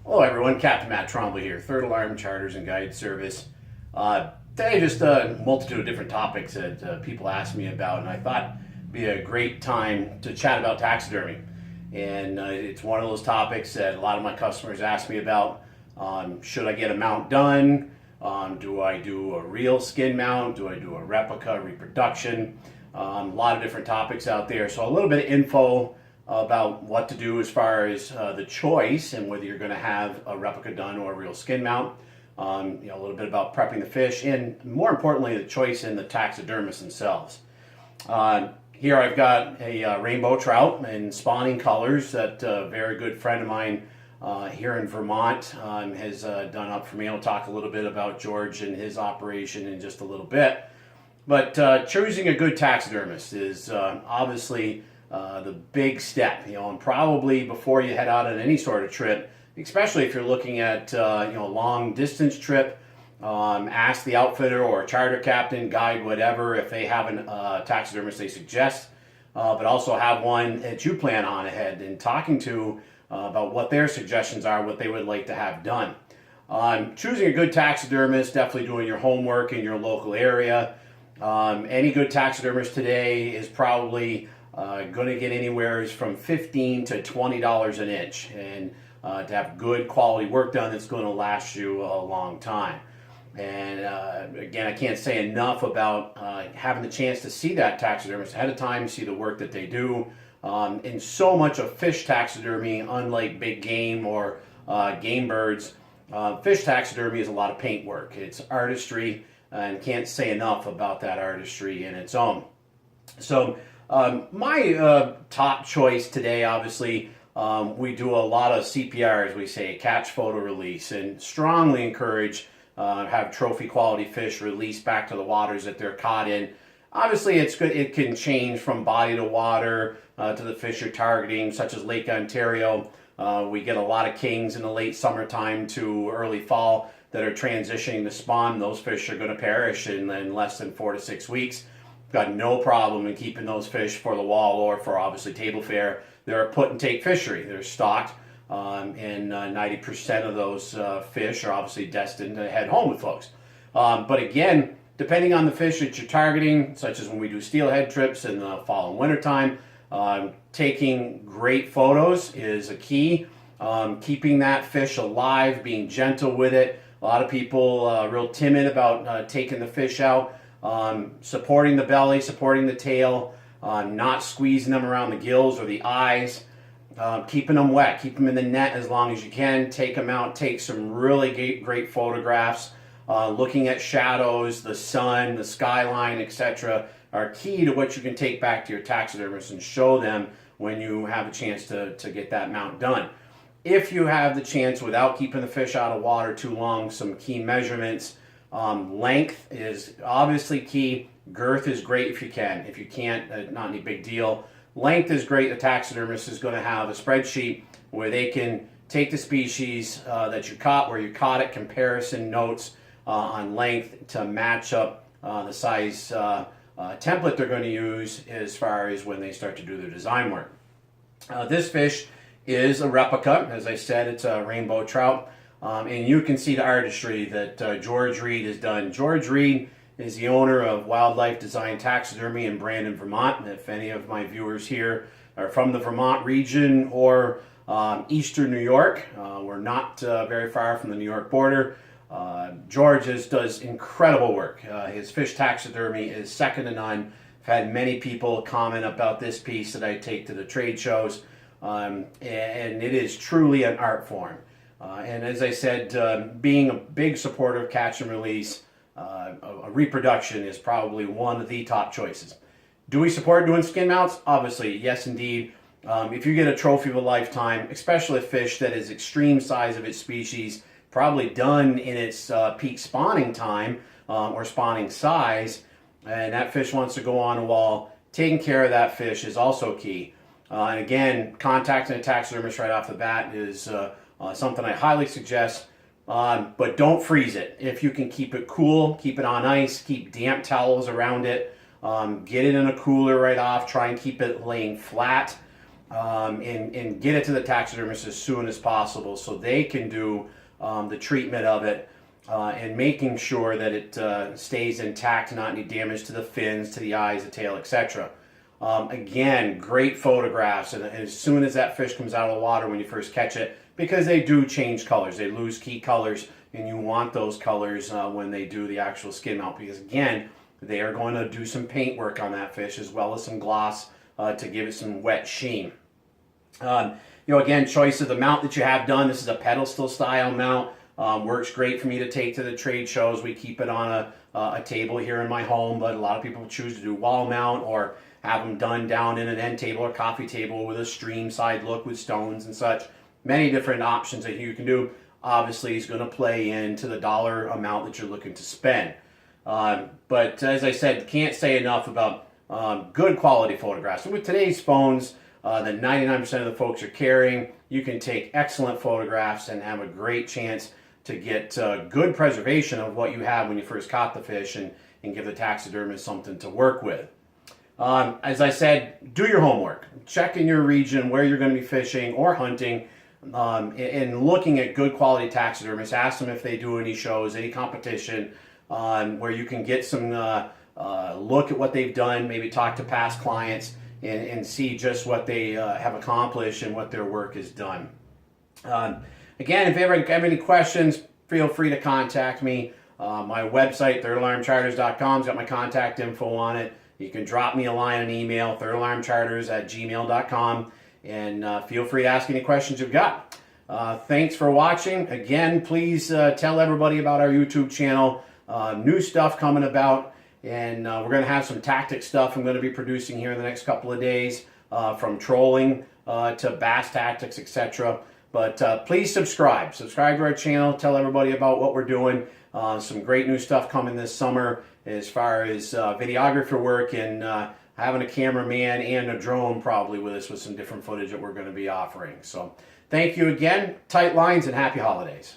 Hello everyone, Captain Matt Trombley here, Third Alarm Charters and Guide Service. Today just a multitude of different topics that people ask me about, and I thought it'd be a great time to chat about taxidermy. And it's one of those topics that a lot of my customers ask me about. Should I get a mount done? Do I do a real skin mount? Do I do a replica, reproduction? A lot of different topics out there. So a little bit of info about what to do as far as the choice and whether you're going to have a replica done or a real skin mount. A little bit about prepping the fish, and more importantly, the choice in the taxidermists themselves. Here I've got a rainbow trout in spawning colors that a very good friend of mine here in Vermont has done up for me. I'll talk a little bit about George and his operation in just a little bit. But choosing a good taxidermist is obviously the big step, and probably before you head out on any sort of trip, especially if you're looking at a long distance trip, ask the outfitter or charter captain, guide, whatever, if they have a taxidermist they suggest, but also have one that you plan on ahead and talking to about what their suggestions are, what they would like to have done. Choosing a good taxidermist, definitely doing your homework in your local area. Any good taxidermist today is probably going to get anywhere from $15 to $20 an inch, and to have good quality work done that's going to last you a long time. And again, I can't say enough about having the chance to see that taxidermist ahead of time, see the work that they do. And so much of fish taxidermy, unlike big game or game birds, fish taxidermy is a lot of paint work. It's artistry, and can't say enough about that artistry in its own. So my top choice today, obviously, we do a lot of CPR, as we say, catch, photo, release, and strongly encourage have trophy quality fish released back to the waters that they're caught in. Obviously, it's good. It can change from body to water to the fish you're targeting, such as Lake Ontario. We get a lot of kings in the late summertime to early fall that are transitioning to spawn. Those fish are going to perish in less than 4 to 6 weeks. Got no problem in keeping those fish for the wall or for obviously table fare. They're a put and take fishery. They're stocked, and 90% of those fish are obviously destined to head home with folks. But again, depending on the fish that you're targeting, such as when we do steelhead trips in the fall and winter time, taking great photos is a key. Keeping that fish alive, being gentle with it. A lot of people real timid about taking the fish out. Supporting the belly, supporting the tail, not squeezing them around the gills or the eyes, keeping them wet, keep them in the net as long as you can, take them out, take some really great photographs, looking at shadows, the sun, the skyline, etc. are key to what you can take back to your taxidermist and show them when you have a chance to get that mount done. If you have the chance, without keeping the fish out of water too long, some key measurements. Length is obviously key. Girth is great if you can. If you can't, not any big deal. Length is great. The taxidermist is going to have a spreadsheet where they can take the species that you caught, where you caught it, comparison notes on length to match up the size template they're going to use as far as when they start to do their design work. This fish is a replica. As I said, it's a rainbow trout. And you can see the artistry that George Reed has done. George Reed is the owner of Wildlife Design Taxidermy in Brandon, Vermont. And if any of my viewers here are from the Vermont region or eastern New York, we're not very far from the New York border. George does incredible work. His fish taxidermy is second to none. I've had many people comment about this piece that I take to the trade shows, and it is truly an art form. And as I said, being a big supporter of catch and release, a reproduction is probably one of the top choices. Do we support doing skin mounts? Obviously, yes indeed. If you get a trophy of a lifetime, especially a fish that is extreme size of its species, probably done in its peak spawning time or spawning size, and that fish wants to go on a wall, taking care of that fish is also key. And again, contacting a taxidermist right off the bat is something I highly suggest, but don't freeze it. If you can keep it cool, keep it on ice, keep damp towels around it, get it in a cooler right off, try and keep it laying flat. and get it to the taxidermist as soon as possible so they can do the treatment of it and making sure that it stays intact, not any damage to the fins, to the eyes, the tail, etc. Again, great photographs, and as soon as that fish comes out of the water when you first catch it, because they do change colors, they lose key colors, and you want those colors when they do the actual skin mount, because again, they are going to do some paint work on that fish as well as some gloss to give it some wet sheen. Again, choice of the mount that you have done. This is a pedestal style mount. Works great for me to take to the trade shows. We keep it on a table here in my home, but a lot of people choose to do wall mount or have them done down in an end table or coffee table with a stream side look with stones and such. Many different options that you can do. Obviously, it's going to play into the dollar amount that you're looking to spend. But as I said, can't say enough about good quality photographs. And with today's phones that 99% of the folks are carrying, you can take excellent photographs and have a great chance to get good preservation of what you have when you first caught the fish and give the taxidermist something to work with. As I said, do your homework. Check in your region where you're going to be fishing or hunting and looking at good quality taxidermists. Ask them if they do any shows, any competition where you can get some look at what they've done, maybe talk to past clients and see just what they have accomplished and what their work has done. Again, if you ever have any questions, feel free to contact me. My website, thirdalarmcharters.com, has got my contact info on it. You can drop me a line, an email, thirdalarmcharters@gmail.com, and feel free to ask any questions you've got. Thanks for watching. Again, please tell everybody about our YouTube channel. New stuff coming about, and we're going to have some tactic stuff I'm going to be producing here in the next couple of days, from trolling to bass tactics, etc. But please subscribe to our channel. Tell everybody about what we're doing. Some great new stuff coming this summer as far as videographer work and having a cameraman and a drone probably with us with some different footage that we're going to be offering. So thank you again. Tight lines and happy holidays.